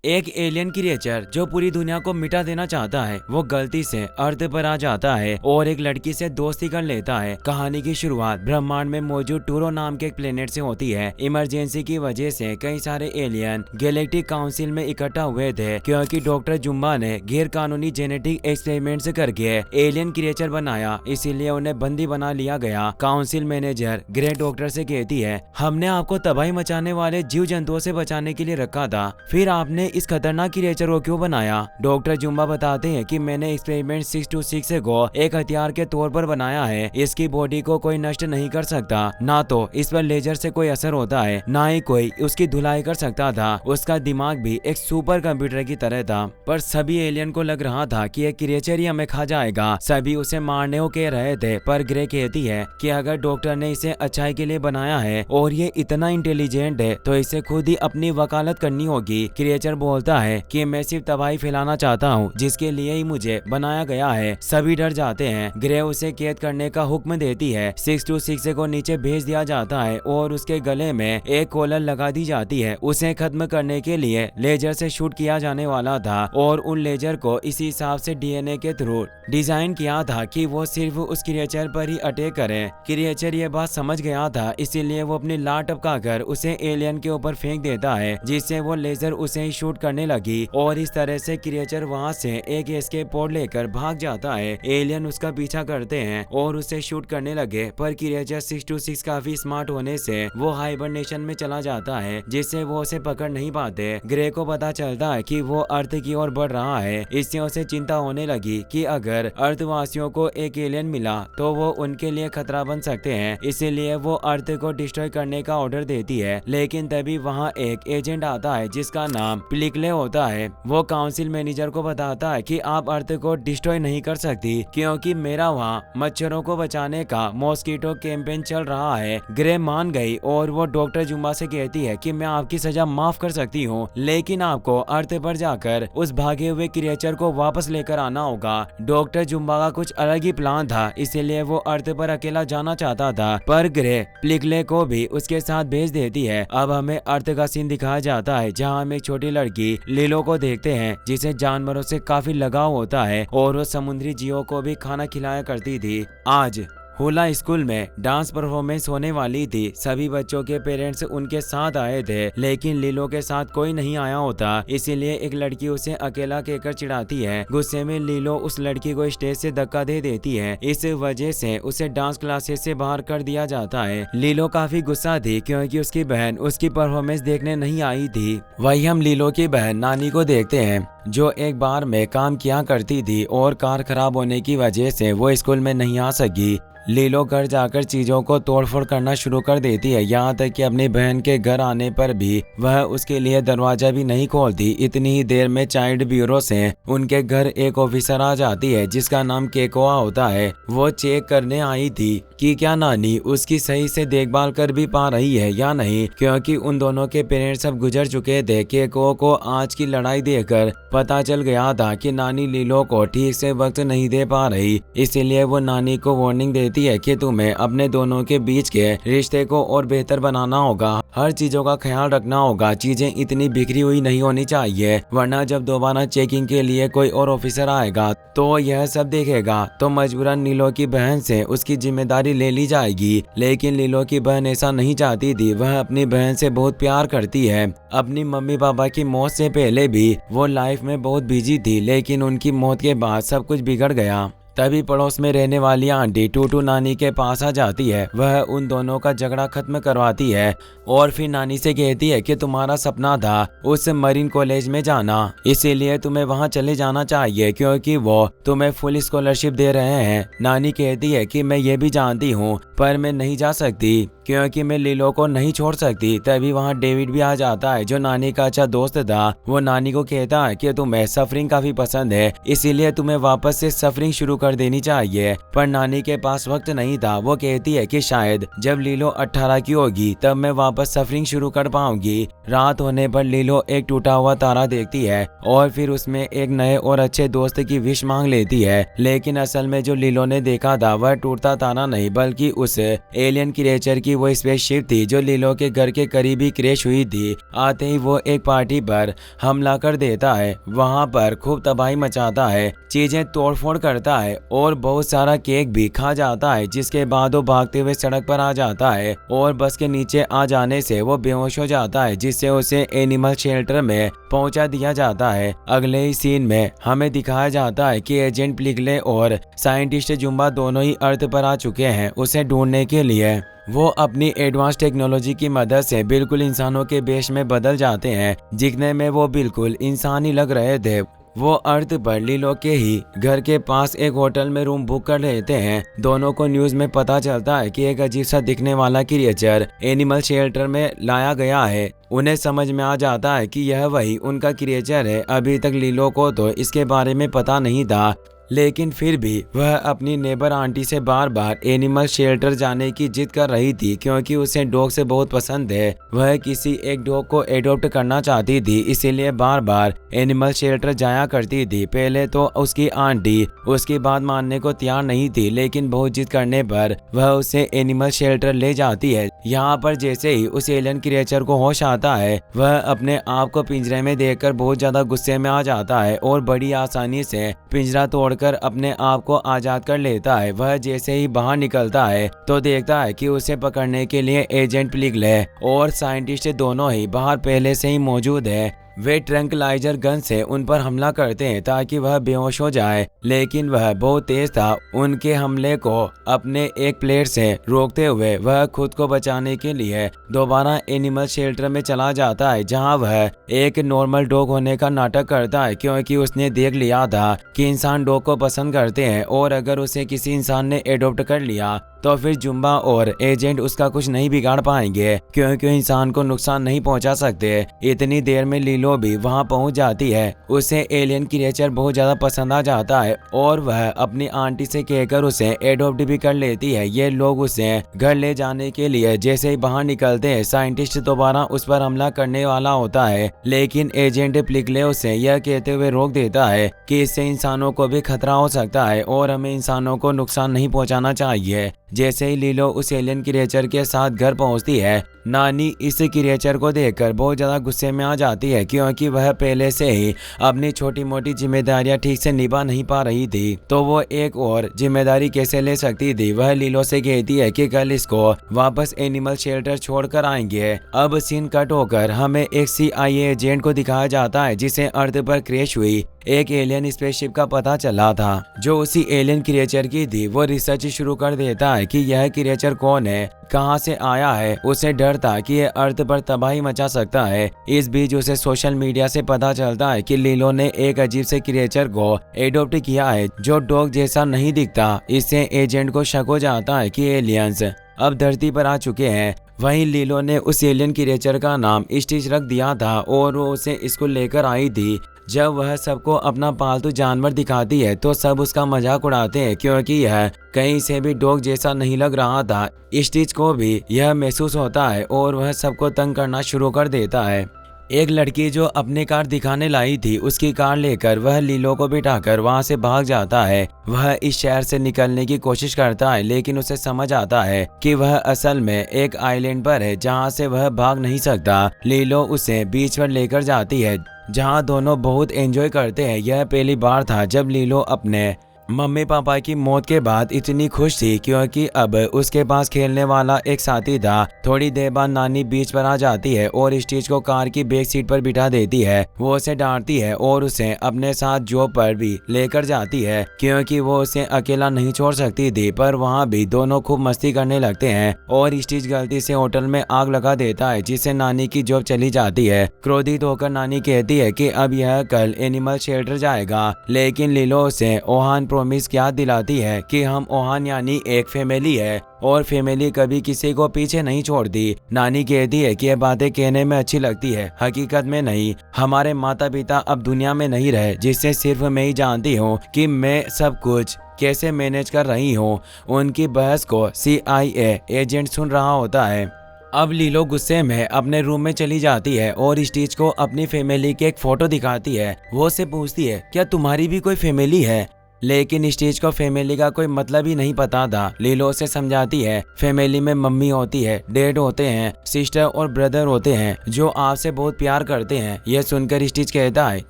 एक alien creature जो पूरी दुनिया को मिटा देना चाहता है वो गलती से अर्थ पर आ जाता है और एक लड़की से दोस्ती कर लेता है। कहानी की शुरुआत ब्रह्मांड में मौजूद टूरो नाम के एक प्लेनेट से होती है। इमरजेंसी की वजह से कई सारे एलियन गैलेक्टिक काउंसिल में इकट्ठा हुए थे क्योंकि डॉक्टर जुम्बा ने गैर कानूनी जेनेटिक एक्सपेरिमेंट्स करके एलियन क्रिएचर बनाया, इसीलिए उन्हें बंदी बना लिया गया। काउंसिल मैनेजर ग्रे डॉक्टर से कहती है, हमने आपको तबाही मचाने वाले जीव जंतुओं से बचाने के लिए रखा था, फिर आपने इस खतरनाक क्रिएचर को क्यों बनाया? डॉक्टर जुम्बा बताते हैं कि मैंने एक्सपेरिमेंट 626 को एक हथियार के तौर पर बनाया है। इसकी बॉडी को कोई नष्ट नहीं कर सकता, ना तो इस पर लेजर से कोई असर होता है, ना ही कोई उसकी धुलाई कर सकता था। उसका दिमाग भी एक सुपर कंप्यूटर की तरह था। पर सभी एलियन को लग रहा था कि ये क्रिएचर ही हमें खा जाएगा। सभी उसे मारने को कह रहे थे, पर ग्रे कहती है कि अगर डॉक्टर ने इसे अच्छाई के लिए बनाया है और ये इतना इंटेलिजेंट है तो इसे खुद ही अपनी वकालत करनी होगी। क्रिएचर बोलता है कि मैं सिर्फ तबाही फैलाना चाहता हूँ, जिसके लिए ही मुझे बनाया गया है। सभी डर जाते हैं। ग्रे उसे कैद करने का हुक्म देती है। 626 को नीचे भेज दिया जाता है और उसके गले में एक कॉलर लगा दी जाती है। उसे खत्म करने के लिए लेजर से शूट किया जाने वाला था और उन लेजर को इसी हिसाब से डीएनए के थ्रू डिजाइन किया था कि वो सिर्फ उस क्रिएचर पर ही अटैक करे। क्रिएचर ये बात समझ गया था, इसीलिए वो अपनी लात टपकाकर उसे एलियन के ऊपर फेंक देता है, जिससे वो लेजर उसे ही शूट करने लगी और इस तरह से क्रिएचर वहां से एक एस्केप पोड लेकर भाग जाता है। एलियन उसका पीछा करते हैं और उसे शूट करने लगे, पर क्रिएचर 626 काफी स्मार्ट होने से वो हाइबरनेशन में चला जाता है, जिससे वो उसे पकड़ नहीं पाते। ग्रे को पता चलता है कि वो अर्थ की ओर बढ़ रहा है। इससे उसे चिंता होने लगी कि अगर अर्थवासियों को एक एलियन मिला तो वो उनके लिए खतरा बन सकते हैं, इसीलिए वो अर्थ को डिस्ट्रॉय करने का ऑर्डर देती है। लेकिन तभी वहाँ एक एजेंट आता है जिसका नाम प्लिकले होता है। वो काउंसिल मैनेजर को बताता है कि आप अर्थ को डिस्ट्रॉय नहीं कर सकती क्योंकि मेरा वहाँ मच्छरों को बचाने का मॉस्किटो कैंपेन चल रहा है। ग्रे मान गई और वो डॉक्टर जुम्बा से कहती है कि मैं आपकी सजा माफ कर सकती हूँ, लेकिन आपको अर्थ पर जाकर उस भागे हुए क्रिएचर को वापस लेकर आना होगा। डॉक्टर जुम्बा का कुछ अलग ही प्लान था, इसीलिए वो अर्थ पर अकेला जाना चाहता था, पर ग्रे प्लिकले को भी उसके साथ भेज देती है। अब हमें अर्थ का सीन दिखाया जाता है जहाँ हम एक छोटी लड़की लीलो को देखते हैं जिसे जानवरों से काफी लगाव होता है और वो समुद्री जीवों को भी खाना खिलाया करती थी। आज होला स्कूल में डांस परफॉर्मेंस होने वाली थी। सभी बच्चों के पेरेंट्स उनके साथ आए थे, लेकिन लीलो के साथ कोई नहीं आया होता, इसीलिए एक लड़की उसे अकेला कहकर चिढ़ाती है। गुस्से में लीलो उस लड़की को स्टेज से धक्का दे देती है। इस वजह से उसे डांस क्लासेस से बाहर कर दिया जाता है। लीलो काफी गुस्सा थी क्योंकि उसकी बहन उसकी परफॉर्मेंस देखने नहीं आई थी। वही हम लीलो की बहन नानी को देखते हैं, जो एक बार में काम किया करती थी और कार खराब होने की वजह से वो स्कूल में नहीं आ सकी। लीलो घर जाकर चीजों को तोड़फोड़ करना शुरू कर देती है, यहाँ तक कि अपनी बहन के घर आने पर भी वह उसके लिए दरवाजा भी नहीं खोलती। इतनी ही देर में चाइल्ड ब्यूरो से उनके घर एक ऑफिसर आ जाती है जिसका नाम केकोआ होता है। वो चेक करने आई थी कि क्या नानी उसकी सही से देखभाल कर भी पा रही है या नहीं, क्योंकि उन दोनों के पेरेंट्स सब गुजर चुके थे। केको को आज की लड़ाई देखकर पता चल गया था कि नानी लीलो को ठीक से वक्त नहीं दे पा रही, इसीलिए वो नानी को वार्निंग देती है कि तुम्हें अपने दोनों के बीच के रिश्ते को और बेहतर बनाना होगा, हर चीजों का ख्याल रखना होगा। चीजें इतनी बिखरी हुई नहीं होनी चाहिए, वरना जब दोबारा चेकिंग के लिए कोई और ऑफिसर आएगा तो यह सब देखेगा, तो मजबूरन लीलो की बहन से उसकी जिम्मेदारी ले ली जाएगी। लेकिन लीलो की बहन ऐसा नहीं चाहती थी। वह अपनी बहन से बहुत प्यार करती है। अपनी मम्मी पापा की मौत से पहले भी वो लाइफ में बहुत बिजी थी, लेकिन उनकी मौत के बाद सब कुछ बिगड़ गया। तभी पड़ोस में रहने वाली आंटी टूटू नानी के पास आ जाती है। वह उन दोनों का झगड़ा खत्म करवाती है और फिर नानी से कहती है कि तुम्हारा सपना था उस मरीन कॉलेज में जाना, इसीलिए तुम्हें वहां चले जाना चाहिए क्योंकि वो तुम्हें फुल स्कॉलरशिप दे रहे हैं। नानी कहती है कि मैं ये भी जानती हूँ, पर मैं नहीं जा सकती क्योंकि मैं लीलो को नहीं छोड़ सकती। तभी वहाँ डेविड भी आ जाता है जो नानी का अच्छा दोस्त था। वो नानी को कहता है कि तुम्हें सफरिंग काफी पसंद है, इसीलिए तुम्हें वापस से सफरिंग शुरू कर देनी चाहिए, पर नानी के पास वक्त नहीं था। वो कहती है कि शायद जब लीलो 18 की होगी तब मैं वापस सफरिंग शुरू कर पाऊंगी। रात होने पर लीलो एक टूटा हुआ तारा देखती है और फिर उसमें एक नए और अच्छे दोस्त की विश मांग लेती है। लेकिन असल में जो लीलो ने देखा था वह टूटता तारा नहीं बल्कि उस एलियन क्रिएचर की वो स्पेसशिप थी जो लीलो के घर के करीब ही क्रैश हुई थी। आते ही वो एक पार्टी पर हमला कर देता है, वहां पर खूब तबाही मचाता है, चीजें तोड़फोड़ करता है और बहुत सारा केक भी खा जाता है। जिसके बाद वो भागते हुए सड़क पर आ जाता है और बस के नीचे आ जाने से वो बेहोश हो जाता है, जिससे उसे एनिमल शेल्टर में पहुंचा दिया जाता है। अगले ही सीन में हमें दिखाया जाता है कि एजेंट प्लिगले और साइंटिस्ट जुम्बा दोनों ही अर्थ पर आ चुके हैं उसे ढूंढने के लिए। वो अपनी एडवांस टेक्नोलॉजी की मदद से बिल्कुल इंसानों के वेश में बदल जाते हैं। दिखने में वो बिल्कुल इंसान ही लग रहे थे। वो अर्थ पर लीलो के ही घर के पास एक होटल में रूम बुक कर लेते हैं। दोनों को न्यूज में पता चलता है कि एक अजीब सा दिखने वाला क्रिएचर एनिमल शेल्टर में लाया गया है। उन्हें समझ में आ जाता है कि यह वही उनका क्रिएचर है। अभी तक लीलो को तो इसके बारे में पता नहीं था, लेकिन फिर भी वह अपनी नेबर आंटी से बार बार एनिमल शेल्टर जाने की जिद कर रही थी क्योंकि उसे डॉग से बहुत पसंद है। वह किसी एक डॉग को एडॉप्ट करना चाहती थी, इसीलिए बार बार एनिमल शेल्टर जाया करती थी। पहले तो उसकी आंटी उसकी बात मानने को तैयार नहीं थी, लेकिन बहुत जिद करने पर वह उसे एनिमल शेल्टर ले जाती है। यहाँ पर जैसे ही उस एलियन क्रिएचर को होश आता है वह अपने आप को पिंजरे में देखकर बहुत ज्यादा गुस्से में आ जाता है और बड़ी आसानी से पिंजरा तोड़ कर अपने आप को आजाद कर लेता है। वह जैसे ही बाहर निकलता है तो देखता है कि उसे पकड़ने के लिए एजेंट प्लिगले और साइंटिस्ट दोनों ही बाहर पहले से ही मौजूद है। वे ट्रंकलाइजर गन से उन पर हमला करते हैं ताकि वह बेहोश हो जाए, लेकिन वह बहुत तेज था। उनके हमले को अपने एक प्लेट से रोकते हुए वह खुद को बचाने के लिए दोबारा एनिमल शेल्टर में चला जाता है, जहां वह एक नॉर्मल डॉग होने का नाटक करता है क्योंकि उसने देख लिया था कि इंसान डॉग को पसंद करते हैं और अगर उसे किसी इंसान ने एडॉप्ट कर लिया तो फिर जुम्बा और एजेंट उसका कुछ नहीं बिगाड़ पाएंगे क्योंकि इंसान को नुकसान नहीं पहुंचा सकते। इतनी देर में लीलो भी वहां पहुंच जाती है। उसे एलियन क्रिएचर बहुत ज्यादा पसंद आ जाता है और वह अपनी आंटी से कहकर उसे एडॉप्ट भी कर लेती है। ये लोग उसे घर ले जाने के लिए जैसे ही बाहर निकलते हैं साइंटिस्ट दोबारा उस पर हमला करने वाला होता है, लेकिन एजेंट प्लिगले उसे यह कहते हुए रोक देता है कि इससे इंसानों को भी खतरा हो सकता है और हमें इंसानों को नुकसान नहीं पहुंचाना चाहिए। जैसे ही लीलो उस एलियन क्रिएचर के साथ घर पहुंचती है, नानी इस क्रिएचर को देखकर बहुत ज्यादा गुस्से में आ जाती है क्योंकि वह पहले से ही अपनी छोटी मोटी जिम्मेदारियां ठीक से निभा नहीं पा रही थी, तो वो एक और जिम्मेदारी कैसे ले सकती थी। वह लीलो से कहती है कि कल इसको वापस एनिमल शेल्टर छोड़कर आएंगे। अब सीन कट होकर हमें एक CIA एजेंट को दिखाया जाता है जिसे अर्थ पर क्रैश हुई एक एलियन स्पेसशिप का पता चला था जो उसी एलियन क्रिएचर की थी। वो रिसर्च शुरू कर देता है कि यह क्रिएचर कौन है, कहां से आया है। उसे डर था कि यह अर्थ पर तबाही मचा सकता है। इस बीच उसे सोशल मीडिया से पता चलता है कि लीलो ने एक अजीब से क्रिएचर को एडॉप्ट किया है जो डॉग जैसा नहीं दिखता। इससे एजेंट को शक हो जाता है कि एलियंस अब धरती पर आ चुके हैं। वहीं लीलो ने उस एलियन क्रिएचर का नाम स्टिच रख दिया था और वो उसे स्कूल लेकर आई थी। जब वह सबको अपना पालतू जानवर दिखाती है तो सब उसका मजाक उड़ाते हैं क्योंकि यह कहीं से भी डॉग जैसा नहीं लग रहा था। स्टिच को भी यह महसूस होता है और वह सबको तंग करना शुरू कर देता है। एक लड़की जो अपनी कार दिखाने लाई थी उसकी कार लेकर वह लीलो को बिठाकर वहां से भाग जाता है। वह इस शहर से निकलने की कोशिश करता है, लेकिन उसे समझ आता है कि वह असल में एक आइलैंड पर है जहां से वह भाग नहीं सकता। लीलो उसे बीच पर लेकर जाती है जहां दोनों बहुत एंजॉय करते हैं। यह पहली बार था जब लीलो अपने मम्मी पापा की मौत के बाद इतनी खुश थी क्योंकि अब उसके पास खेलने वाला एक साथी था। थोड़ी देर बाद नानी बीच पर आ जाती है और स्टिच को कार की बैक सीट पर बिठा देती है। वो उसे डांटती है और उसे अपने साथ जॉब पर भी लेकर जाती है क्योंकि वो उसे अकेला नहीं छोड़ सकती थी, पर वहाँ भी दोनों खूब मस्ती करने लगते हैं और स्टिच गलती से होटल में आग लगा देता है जिससे नानी की जॉब चली जाती है। क्रोधित होकर नानी कहती है कि अब यह कल एनिमल शेल्टर जाएगा, लेकिन लीलो उसे ओहान प्रॉमिस याद दिलाती है कि हम ओहान यानी एक फैमिली है और फैमिली कभी किसी को पीछे नहीं छोड़ती। नानी कहती है कि ये बातें कहने में अच्छी लगती है, हकीकत में नहीं। हमारे माता पिता अब दुनिया में नहीं रहे, जिससे सिर्फ मैं ही जानती हूँ कि मैं सब कुछ कैसे मैनेज कर रही हूँ। उनकी बहस को CIA एजेंट सुन रहा होता है। अब लीलो गुस्से में अपने रूम में चली जाती है और स्टीच को अपनी फैमिली की एक फोटो दिखाती है। वो उससे पूछती है, क्या तुम्हारी भी कोई फैमिली है? लेकिन स्टीच को फैमिली का कोई मतलब ही नहीं पता था। लीलो से समझाती है, फैमिली में मम्मी होती है, डैड होते हैं, सिस्टर और ब्रदर होते हैं जो आपसे बहुत प्यार करते हैं। यह सुनकर स्टीच कहता है,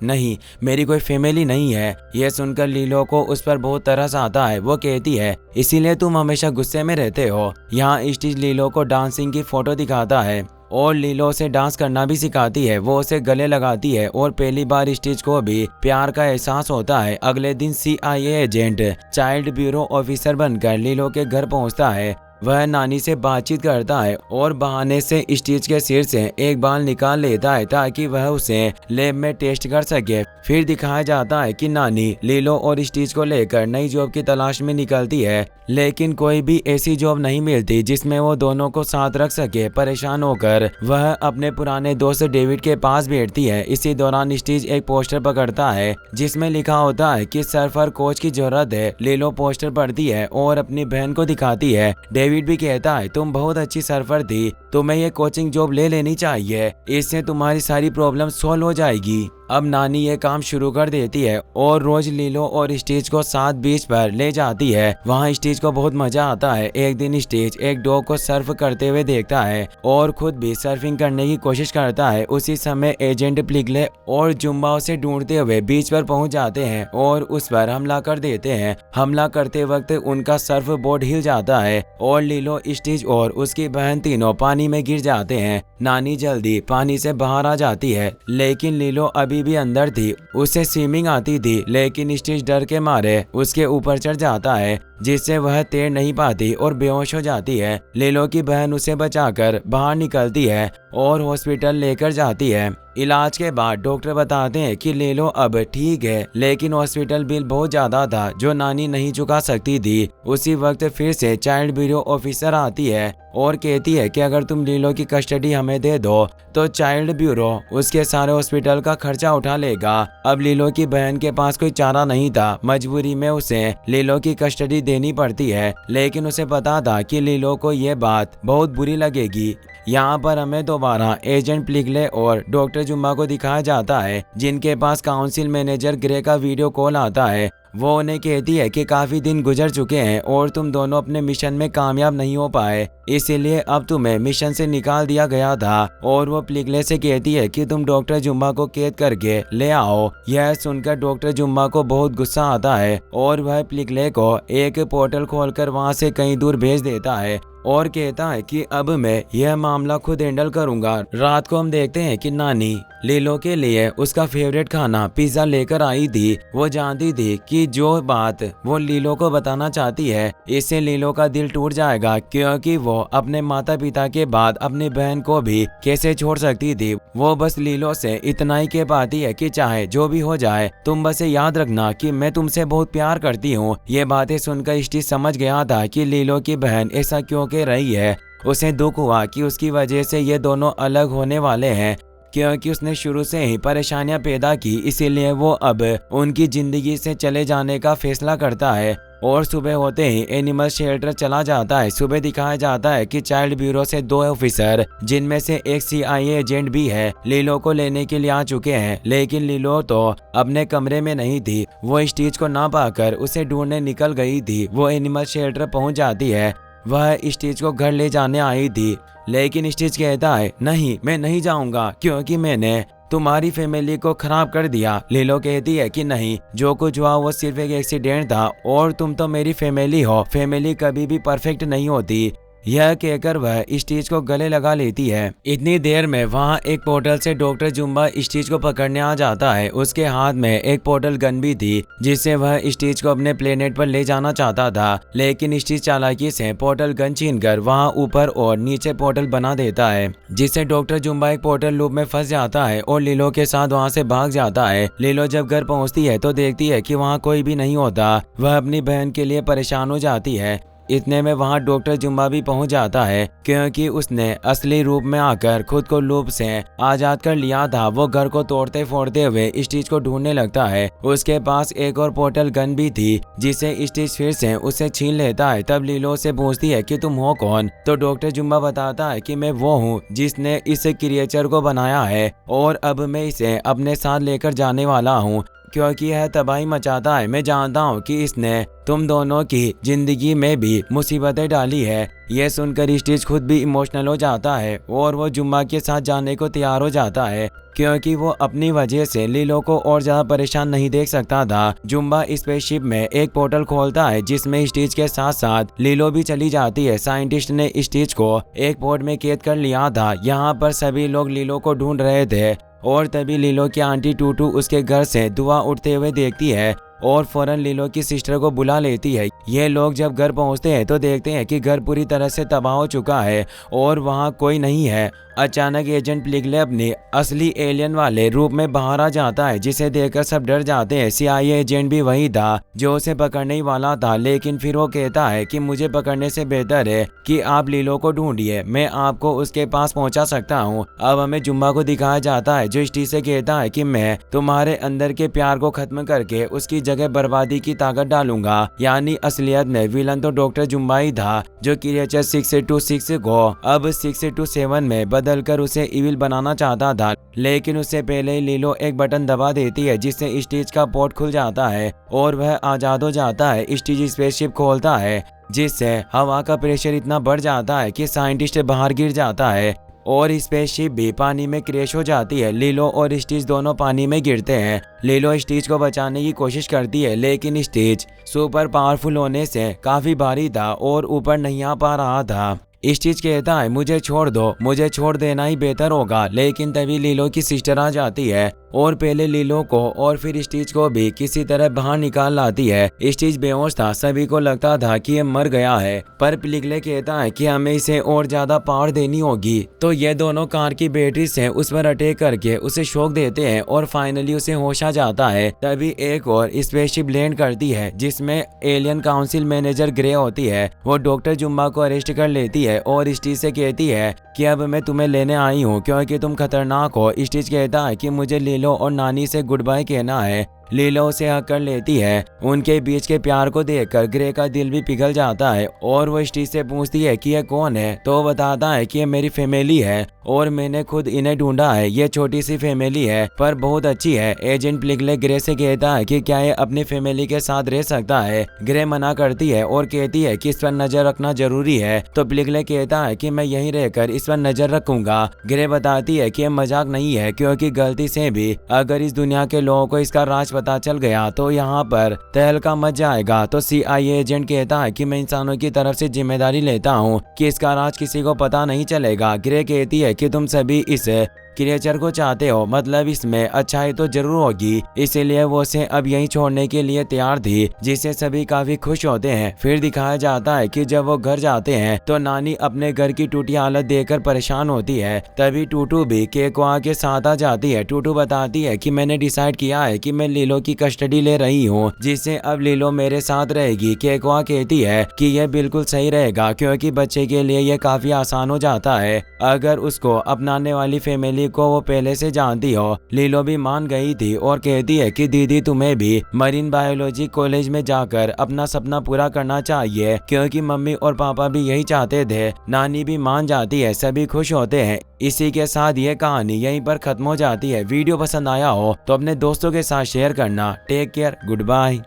नहीं, मेरी कोई फैमिली नहीं है। यह सुनकर लीलो को उस पर बहुत तरस आता है। वो कहती है, इसीलिए तुम हमेशा गुस्से में रहते हो। यहाँ स्टीच लीलो को डांसिंग की फोटो दिखाता है और लीलो से डांस करना भी सिखाती है। वो उसे गले लगाती है और पहली बार स्टीच को भी प्यार का एहसास होता है। अगले दिन CIA agent child bureau officer बनकर लीलो के घर पहुंचता है। वह नानी से बातचीत करता है और बहाने से स्टीच के सिर से एक बाल निकाल लेता है ताकि वह उसे लैब में टेस्ट कर सके। फिर दिखाया जाता है कि नानी लीलो और स्टीच को लेकर नई जॉब की तलाश में निकलती है, लेकिन कोई भी ऐसी जॉब नहीं मिलती जिसमें वो दोनों को साथ रख सके। परेशान होकर वह अपने पुराने दोस्त डेविड के पास बैठती है। इसी दौरान स्टीच एक पोस्टर पकड़ता है जिसमें लिखा होता है कि सर्फर कोच की जरूरत है। लीलो पोस्टर पढ़ती है और अपनी बहन को दिखाती है। डेविड भी कहता है, तुम बहुत अच्छी सर्फर थी, तुम्हें ये कोचिंग जॉब ले लेनी चाहिए, इससे तुम्हारी सारी प्रॉब्लम सॉल्व हो जाएगी। अब नानी ये काम शुरू कर देती है और रोज लीलो और स्टीच को साथ बीच पर ले जाती है। वहाँ स्टीच को बहुत मजा आता है। एक दिन स्टीच एक डॉग को सर्फ करते हुए देखता है और खुद भी सर्फिंग करने की कोशिश करता है। उसी समय एजेंट प्लिगले और जुम्बा उसे ढूंढते हुए बीच पर पहुंच जाते हैं और उस पर हमला कर देते हैं। हमला करते वक्त उनका सर्फ बोर्ड हिल जाता है और लीलो, स्टीच और उसकी बहन तीनों पानी में गिर जाते हैं। नानी जल्दी पानी से बाहर आ जाती है, लेकिन लीलो अभी भी अंदर थी। उसे स्विमिंग आती थी, लेकिन स्टीच डर के मारे उसके ऊपर चढ़ जाता है, जिससे वह तैर नहीं पाती और बेहोश हो जाती है। लीलो की बहन उसे बचाकर बाहर निकलती है और हॉस्पिटल लेकर जाती है। इलाज के बाद डॉक्टर बताते हैं कि लीलो अब ठीक है, लेकिन हॉस्पिटल बिल बहुत ज्यादा था जो नानी नहीं चुका सकती थी। उसी वक्त फिर से चाइल्ड ब्यूरो ऑफिसर आती है और कहती है कि अगर तुम लीलो की कस्टडी हमें दे दो तो चाइल्ड ब्यूरो उसके सारे हॉस्पिटल का खर्चा उठा लेगा। अब लीलो की बहन के पास कोई चारा नहीं था। मजबूरी में उसे लीलो की कस्टडी देनी पड़ती है, लेकिन उसे पता था कि लीलो को यह बात बहुत बुरी लगेगी। यहाँ पर हमें दोबारा एजेंट प्लिगले और डॉक्टर जुम्बा को दिखाया जाता है, जिनके पास काउंसिल मैनेजर ग्रे का वीडियो कॉल आता है। वो उन्हें कहती है कि काफी दिन गुजर चुके हैं और तुम दोनों अपने मिशन में कामयाब नहीं हो पाए, इसीलिए अब तुम्हें मिशन से निकाल दिया गया था। और वो प्लिगले से कहती है कि तुम डॉक्टर जुम्बा को कैद करके ले आओ। यह सुनकर डॉक्टर जुम्बा को बहुत गुस्सा आता है और वह प्लिगले को एक पोर्टल खोलकर वहां से कहीं दूर भेज देता है और कहता है कि अब मैं यह मामला खुद हैंडल करूंगा। रात को हम देखते हैं कि नानी लीलो के लिए उसका फेवरेट खाना पिज्जा लेकर आई थी। वो जानती थी कि जो बात वो लीलो को बताना चाहती है, इससे लीलो का दिल टूट जाएगा, क्योंकि वो अपने माता पिता के बाद अपनी बहन को भी कैसे छोड़ सकती थी। वो बस लीलो से इतना ही कह पाती है कि चाहे जो भी हो जाए, तुम बस याद रखना कि मैं तुमसे बहुत प्यार करती हूँ। ये बातें सुनकर स्टीच समझ गया था कि लीलो की बहन ऐसा क्यों कह रही है। उसे दुख हुआ कि उसकी वजह से ये दोनों अलग होने वाले हैं, क्योंकि उसने शुरू से ही परेशानियां पैदा की। इसीलिए वो अब उनकी जिंदगी से चले जाने का फैसला करता है और सुबह होते ही एनिमल शेल्टर चला जाता है। सुबह दिखाया जाता है कि चाइल्ड ब्यूरो से 2 ऑफिसर, जिनमें से एक CIA एजेंट भी है, लीलो को लेने के लिए आ चुके हैं। लेकिन लीलो तो अपने कमरे में नहीं थी। वो स्टीच को ना पाकर उसे ढूंढने निकल गई थी। वो एनिमल शेल्टर पहुंच जाती है। वह स्टीच को घर ले जाने आई थी, लेकिन स्टीच कहता है, नहीं, मैं नहीं जाऊंगा क्योंकि मैंने तुम्हारी फैमिली को खराब कर दिया। लीलो कहती है कि नहीं, जो कुछ हुआ वो सिर्फ एक एक्सीडेंट था और तुम तो मेरी फैमिली हो। फैमिली कभी भी परफेक्ट नहीं होती। यह कहकर वह स्टीच को गले लगा लेती है। इतनी देर में वहाँ एक पोर्टल से डॉक्टर जुम्बा स्टीच को पकड़ने आ जाता है। उसके हाथ में एक पोर्टल गन भी थी जिससे वह स्टीच को अपने प्लेनेट पर ले जाना चाहता था, लेकिन स्टीच चालाकी से पोर्टल गन छीनकर वहाँ ऊपर और नीचे पोर्टल बना देता है, जिससे डॉक्टर जुम्बा एक पोर्टल लूप में फंस जाता है और लीलो के साथ वहाँ से भाग जाता है। लीलो जब घर पहुँचती है तो देखती है कि वहाँ कोई भी नहीं होता। वह अपनी बहन के लिए परेशान हो जाती है। इतने में वहाँ डॉक्टर जुम्बा भी पहुँच जाता है, क्योंकि उसने असली रूप में आकर खुद को लूप से आजाद कर लिया था। वो घर को तोड़ते फोड़ते हुए स्टीच को ढूंढने लगता है। उसके पास एक और पोर्टल गन भी थी जिसे स्टीच फिर से उसे छीन लेता है। तब लीलो से पूछती है कि तुम हो कौन? तो डॉक्टर जुम्बा बताता है कि मैं वो हूँ जिसने इस क्रिएचर को बनाया है और अब मैं इसे अपने साथ लेकर जाने वाला हूँ, क्योंकि यह तबाही मचाता है। मैं जानता हूँ कि इसने तुम दोनों की जिंदगी में भी मुसीबतें डाली है। यह सुनकर स्टीच खुद भी इमोशनल हो जाता है और वो जुम्बा के साथ जाने को तैयार हो जाता है, क्योंकि वो अपनी वजह से लीलो को और ज्यादा परेशान नहीं देख सकता था। जुम्बा स्पेसशिप में एक पोर्टल खोलता है जिसमें स्टीच के साथ साथ लीलो भी चली जाती है। साइंटिस्ट ने स्टीच को एक पोर्ट में कैद कर लिया था। यहाँ पर सभी लोग लीलो को ढूंढ रहे थे और तभी लीलो की आंटी टूटू उसके घर से धुआं उठते हुए देखती है और फौरन लीलो की सिस्टर को बुला लेती है। ये लोग जब घर पहुंचते हैं तो देखते हैं कि घर पूरी तरह से तबाह हो चुका है और वहां कोई नहीं है। अचानक एजेंट प्लिगले अपने असली एलियन वाले रूप में बाहर आ जाता है, जिसे देखकर सब डर जाते हैं। CIA एजेंट भी वही था जो उसे पकड़ने ही वाला था, लेकिन फिर वो कहता है कि मुझे पकड़ने से बेहतर है कि आप लीलो को ढूंढिए, मैं आपको उसके पास पहुंचा सकता हूं। अब हमें जुम्बा को दिखाया जाता है जो स्टीच से कहता है कि मैं तुम्हारे अंदर के प्यार को खत्म करके उसकी जगह बर्बादी की ताकत डालूंगा। यानी असलियत में विलन तो डॉक्टर जुम्बा ही था जो क्रिएचर 626 को अब 627 में बदलकर उसे इविल बनाना चाहता था, लेकिन उससे पहले ही लीलो एक बटन दबा देती है जिससे स्टीच का पोर्ट खुल जाता है और वह आजाद हो जाता है। स्टीच स्पेसशिप खोलता है जिससे हवा का प्रेशर इतना बढ़ जाता है कि साइंटिस्ट बाहर गिर जाता है और स्पेसशिप भी पानी में क्रैश हो जाती है। लीलो और स्टीच दोनों पानी में गिरते हैं। लीलो स्टीच को बचाने की कोशिश करती है, लेकिन स्टीच सुपर पावरफुल होने से काफी भारी था और ऊपर नहीं आ पा रहा था। स्टीच कहता है मुझे छोड़ दो, मुझे छोड़ देना ही बेहतर होगा, लेकिन तभी लीलो की सिस्टर आ जाती है और पहले लीलो को और फिर स्टीच को भी किसी तरह बाहर निकाल लाती है। स्टीच बेहोश था, सभी को लगता था कि ये मर गया है, पर प्लिगले कहता है कि हमें इसे और ज्यादा पावर देनी होगी। तो ये दोनों कार की बैटरी से उस पर अटैक करके उसे शॉक देते हैं और फाइनली उसे होश आ जाता है। तभी एक और स्पेसशिप लैंड करती है जिसमें एलियन काउंसिल मैनेजर ग्रे होती है। वो डॉक्टर जुम्बा को अरेस्ट कर लेती है और स्टीच से कहती है कि अब मैं तुम्हें लेने आई हूँ क्योंकि तुम खतरनाक हो। स्टीच कहता है कि मुझे लीलो और नानी से गुड बाय कहना है। लीलो उसे हक कर लेती है। उनके बीच के प्यार को देखकर ग्रे का दिल भी पिघल जाता है और वो स्टीच से पूछती है कि यह कौन है, तो वो बताता है कि ये मेरी फैमिली है और मैंने खुद इन्हें ढूंढा है। ये छोटी सी फैमिली है पर बहुत अच्छी है। एजेंट प्लिगले ग्रे से कहता है कि क्या ये अपनी फैमिली के साथ रह सकता है। ग्रे मना करती है और कहती है कि इस पर नजर रखना जरूरी है। तो प्लिगले कहता है कि मैं यहीं रहकर इस पर नजर रखूंगा। ग्रे बताती है कि यह मजाक नहीं है, क्योंकि गलती से भी अगर इस दुनिया के लोगों को इसका राज पता चल गया तो यहाँ पर तहलका मच जाएगा। तो CIA एजेंट कहता है कि मैं इंसानों की तरफ से जिम्मेदारी लेता हूँ कि इसका राज किसी को पता नहीं चलेगा। ग्रे कहती है कि तुम सभी इस क्रिएचर को चाहते हो, मतलब इसमें अच्छाई तो जरूर होगी, इसीलिए वो उसे अब यहीं छोड़ने के लिए तैयार थी, जिससे सभी काफी खुश होते हैं। फिर दिखाया जाता है कि जब वो घर जाते हैं तो नानी अपने घर की टूटी हालत देखकर परेशान होती है। तभी टूटू भी केकवा के साथ आ जाती है। टूटू बताती है कि मैंने डिसाइड किया है कि मैं लीलो की कस्टडी ले रही हूँ, जिससे अब लीलो मेरे साथ रहेगी। केकवा कहती है कि यह बिल्कुल सही रहेगा, क्योंकि बच्चे के लिए यह काफी आसान हो जाता है अगर उसको अपनाने वाली फैमिली को वो पहले से जानती हो। लीलो भी मान गई थी और कहती है कि दीदी तुम्हें भी मरीन बायोलॉजी कॉलेज में जाकर अपना सपना पूरा करना चाहिए, क्योंकि मम्मी और पापा भी यही चाहते थे। नानी भी मान जाती है, सभी खुश होते हैं। इसी के साथ ये कहानी यहीं पर खत्म हो जाती है। वीडियो पसंद आया हो तो अपने दोस्तों के साथ शेयर करना। Take care, good bye.